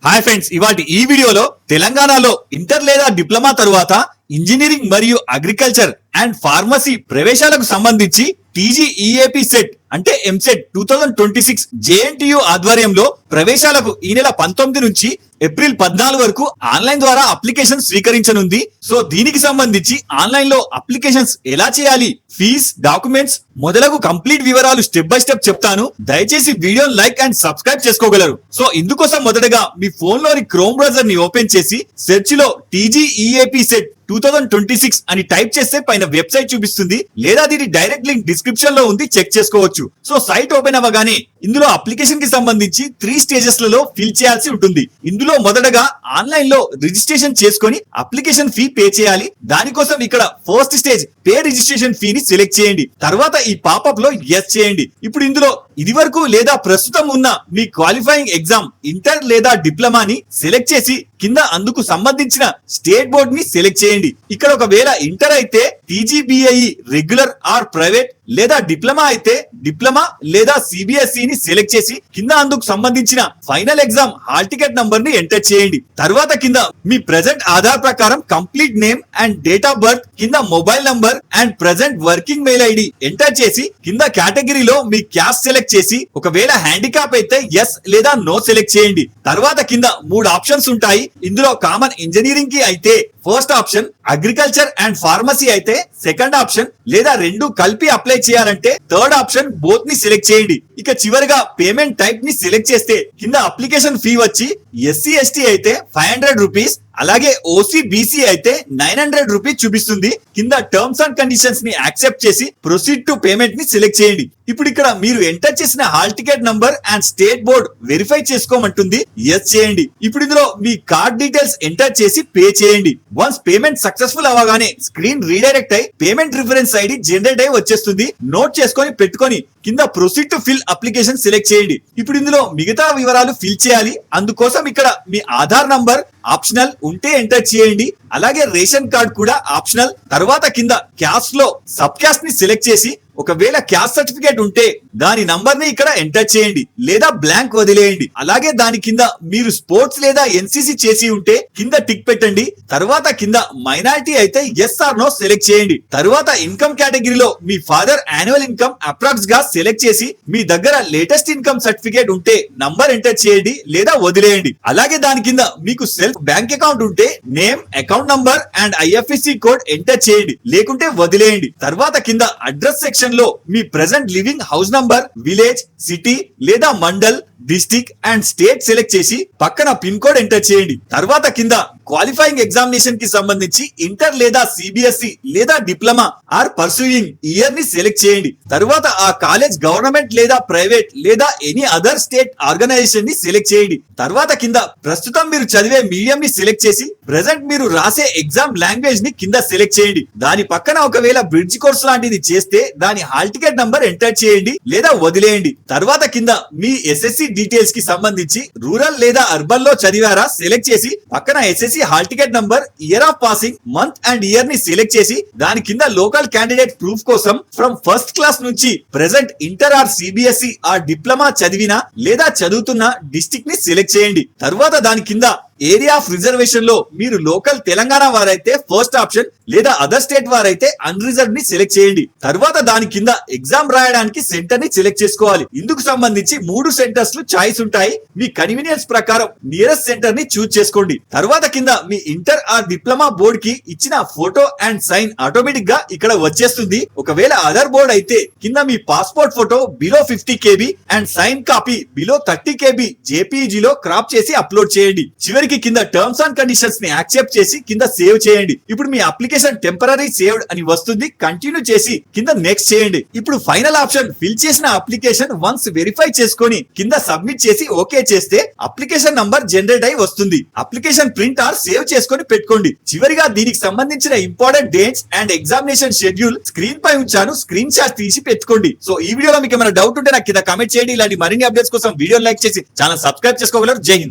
Hi friends, ఇవాటి ఈ వీడియోలో తెలంగాణలో ఇంటర్ లేదా డిప్లొమా తరువాత ఇంజనీరింగ్ మరియు అగ్రికల్చర్ అండ్ ఫార్మసీ ప్రవేశాలకు సంబంధించి టీజీఈఏపీ సెట్ అంటే ఎంసెట్ 2026 జేఎన్టీయూ ఆధ్వర్యంలో ప్రవేశాలకు ఈ నెల 19 నుంచి ఏప్రిల్ 14 వరకు ఆన్లైన్ ద్వారా అప్లికేషన్ స్వీకరించనుంది. సో దీనికి సంబంధించి ఆన్లైన్ లో అప్లికేషన్స్ ఎలా చేయాలి, ఫీజ్, డాక్యుమెంట్స్ మొదలగు కంప్లీట్ వివరాలు స్టెప్ బై స్టెప్ చెప్తాను. దయచేసి వీడియో లైక్ అండ్ సబ్స్క్రైబ్ చేసుకోగలరు. సో ఇందుకోసం మొదటగా మీ ఫోన్ లోని క్రోమ్ బ్రౌజర్ ని ఓపెన్ చేసి సెర్చ్ లో టీజీఈఏపీ సెట్ 2026 అని టైప్ చేస్తే పైన వెబ్సైట్ చూపిస్తుంది, లేదా దీని డైరెక్ట్ లింక్ డిస్క్రిప్షన్ లో ఉంది, చెక్ చేసుకోవచ్చు. సో సైట్ ఓపెన్ అవ్వగానే ఇందులో అప్లికేషన్ కి సంబంధించి 3 స్టేజెస్ లలో ఫిల్ చేయాల్సి ఉంటుంది. ఇందులో మొదటగా ఆన్లైన్ లో రిజిస్ట్రేషన్ చేసుకొని అప్లికేషన్ ఫీ పే చేయాలి. దానికోసం ఇక్కడ ఫస్ట్ స్టేజ్ పే రిజిస్ట్రేషన్ ఫీని సెలెక్ట్ చేయండి. తర్వాత ఈ పాపప్ లో ఎస్ చేయండి. ఇప్పుడు ఇందులో ఇది వరకు లేదా ప్రస్తుతం ఉన్న మీ క్వాలిఫైయింగ్ ఎగ్జామ్ ఇంటర్ లేదా డిప్లొమాని సెలెక్ట్ చేసి కింద అందుకు సంబంధించిన స్టేట్ బోర్డ్ ని సెలెక్ట్ చేయండి. ఇక్కడ ఒకవేళ ఇంటర్ అయితే టీజీబీఐఈ రెగ్యులర్ ఆర్ ప్రైవేట్, లేదా డిప్లొమా అయితే డిప్లొమా లేదా సిబిఎస్ఈ ని సెలెక్ట్ చేసి కింద అందుకు సంబంధించిన final exam hall ticket number ని ఎంటర్ చేయండి. తర్వాత కింద మీ ప్రెజెంట్ ఆధార్ ప్రకారం complete name and date of birth, కింద mobile number and present working mail ID enter చేసి కింద కేటగిరీలో మీ క్యాస్ట్ సెలెక్ట్ చేసి ఒకవేళ హ్యాండిక్యాప్ అయితే ఎస్ లేదా నో సెలెక్ట్ చేయండి. తర్వాత కింద 3 ఆప్షన్స్ ఉంటాయి. ఇందులో కామన్ ఇంజనీరింగ్ కి అయితే first option, agriculture and pharmacy అయితే సెకండ్ ఆప్షన్, లేదా రెండు కలిపి అప్లై చేయాలంటే థర్డ్ ఆప్షన్ బోత్ ని సెలెక్ట్ చేయండి. ఇక చివరిగా పేమెంట్ టైప్ ని సెలెక్ట్ చేస్తే కింద అప్లికేషన్ ఫీ వచ్చి ఎస్సీ ఎస్టీ అయితే 500 రూపీస్, అలాగే ఓసీ బీసీ అయితే 900 రూపీస్ చూపిస్తుంది. కింద టర్మ్స్ అండ్ కండిషన్స్ ని యాక్సెప్ట్ చేసి ప్రొసీడ్ టు పేమెంట్ ని సెలెక్ట్ చేయండి. ఇప్పుడు ఇక్కడ మీరు ఎంటర్ చేసిన hall ticket number and state board verify చేసుకోమంటుంది, ఎస్ చేయండి. ఇప్పుడు ఇందులో మీ కార్డ్ డీటెయిల్స్ ఎంటర్ చేసి పే చేయండి. వన్స్ పేమెంట్ సక్సెస్ఫుల్ అవ్వగానే స్క్రీన్ రీడైరెక్ట్ అయి పేమెంట్ రిఫరెన్స్ ఐడి జనరేట్ అయి వచ్చేస్తుంది. నోట్ చేసుకొని పెట్టుకొని కింద proceed to fill application select చేయండి. ఇప్పుడు ఇందులో మిగతా వివరాలు ఫిల్ చేయాలి. అందుకోసం ఇక్కడ మీ ఆధార్ నంబర్ ఆప్షనల్ ఉంటే ఎంటర్ చేయండి, అలాగే రేషన్ కార్డ్ కూడా ఆప్షనల్. తర్వాత కింద క్యాస్ట్ లో సబ్ క్యాస్ట్ ని సెలెక్ట్ చేసి ఒకవేళ క్యాస్ట్ సర్టిఫికేట్ ఉంటే దాని నంబర్ ని ఇక్కడ ఎంటర్ చేయండి, లేదా బ్లాంక్ వదిలేయండి. అలాగే దాని కింద మీరు స్పోర్ట్స్ లేదా ఎన్సీసీ చేసి ఉంటే కింద టిక్ పెట్టండి. తర్వాత కింద మైనారిటీ అయితే ఎస్ ఆర్ నో సెలెక్ట్ చేయండి. తర్వాత ఇన్కమ్ కేటగిరీలో మీ ఫాదర్ యాన్యువల్ ఇన్కమ్ అప్రాక్స్ గా సెలెక్ట్ చేసి మీ దగ్గర లేటెస్ట్ ఇన్కమ్ సర్టిఫికేట్ ఉంటే నంబర్ ఎంటర్ చేయండి, లేదా వదిలేయండి. అలాగే దాని కింద మీకు సెల్ఫ్ బ్యాంక్ అకౌంట్ ఉంటే name, account number and IFSC code enter చేయండి, లేకుంటే వదిలేయండి. తర్వాత కింద అడ్రస్ సెక్షన్ లో మీ present living house number, village, city లేదా mandal, district and state select చేసి పక్కన పిన్ కోడ్ ఎంటర్ చేయండి. తర్వాత కింద క్వాలిఫైయింగ్ ఎగ్జామినేషన్ కి సంబంధించి ఇంటర్ లేదా సిబిఎస్ఈ లేదా డిప్లొమా ఆర్ పర్సూయింగ్ ఇయర్ ని సెలెక్ట్ చేయండి. తర్వాత ఆ కాలేజ్ గవర్నమెంట్ లేదా ప్రైవేట్ లేదా ఎనీ అదర్ స్టేట్ ఆర్గనైజేషన్ ని సెలెక్ట్ చేయండి. తర్వాత కింద ప్రస్తుతం మీరు చదివే మీడియం ని సెలెక్ట్ చేసి ప్రెజెంట్ మీరు రాసే ఎగ్జామ్ లాంగ్వేజ్ ని కింద సెలెక్ట్ చేయండి. దాని పక్కన ఒకవేళ బ్రిడ్జ్ కోర్స్ లాంటిది చేస్తే దాని హాల్ టికెట్ నంబర్ ఎంటర్ చేయండి, లేదా వదిలేయండి. తర్వాత కింద మీ ఎస్ఎస్సి డీటెయిల్స్ కి సంబంధించి రూరల్ లేదా అర్బన్ లో చదివారా సెలెక్ట్ చేసి పక్కన SSC hall ticket number, year of passing, month and year ని సెలెక్ట్ చేసి దాని కింద లోకల్ క్యాండిడేట్ ప్రూఫ్ కోసం ఫ్రమ్ ఫస్ట్ క్లాస్ నుంచి present inter or CBSE or diploma చదివిన లేదా చదువుతున్న డిస్ట్రిక్ట్ ని సెలెక్ట్ చేయండి. తర్వాత దాని కింద ఏరియా ఆఫ్ రిజర్వేషన్ లో మీరు లోకల్ తెలంగాణ వారైతే ఫస్ట్ ఆప్షన్, లేదా అదర్ స్టేట్ వారైతే అన్రిజర్వ్ ని సెలెక్ట్ చేయండి. తర్వాత దాని కింద ఎగ్జామ్ రాయడానికి సెంటర్ ని సెలెక్ట్ చేసుకోవాలి. ఇందుకు సంబంధించి 3 సెంటర్స్ లో చాయిస్ ఉంటాయి. మీ కన్వీనియన్స్ ప్రకారం నియరెస్ట్ సెంటర్ ని చూస్ చేసుకోండి. తర్వాత కింద మీ ఇంటర్ ఆర్ డిప్లొమా బోర్డ్ కి ఇచ్చిన ఫోటో అండ్ సైన్ ఆటోమేటిక్ గా ఇక్కడ వచ్చేస్తుంది. ఒకవేళ అదర్ బోర్డ్ అయితే కింద మీ passport photo below 50 KB and sign copy below 30 KB JPG లో క్రాప్ చేసి అప్లోడ్ చేయండి. చివరికి కింద టర్మ్స్ అండ్ కండిషన్స్ ని యాక్సెప్ట్ చేసి కింద సేవ్ చేయండి. ఇప్పుడు మీ అప్లికేషన్ టెంపరరీ సేవ్డ్ అని వస్తుంది. కంటిన్యూ చేసి కింద నెక్స్ట్ చేయండి. ఇప్పుడు ఫైనల్ ఆప్షన్ ఫిల్ చేసిన అప్లికేషన్ వన్స్ వెరిఫై చేసుకొని కింద సబ్మిట్ చేసి ఓకే చేస్తే అప్లికేషన్ నంబర్ జనరేట్ అయి వస్తుంది. అప్లికేషన్ ప్రింట్ ఆర్ సేవ్ చేసుకొని పెట్టుకోండి. చివరిగా దీనికి సంబంధించిన important dates and examination schedule screen పై ఉంచాను, స్క్రీన్ షాట్ తీసి పెట్టుకోండి. సో ఈ వీడియోలో మీకు ఏమైనా డౌట్ ఉంటే నాకు కింద కామెంట్ చేయండి. ఇలాంటి మరిన్ని అప్డేట్స్ కోసం వీడియో లైక్ చేసి ఛానల్ సబ్స్క్రైబ్ చేసుకోగలరు. జై హింద్.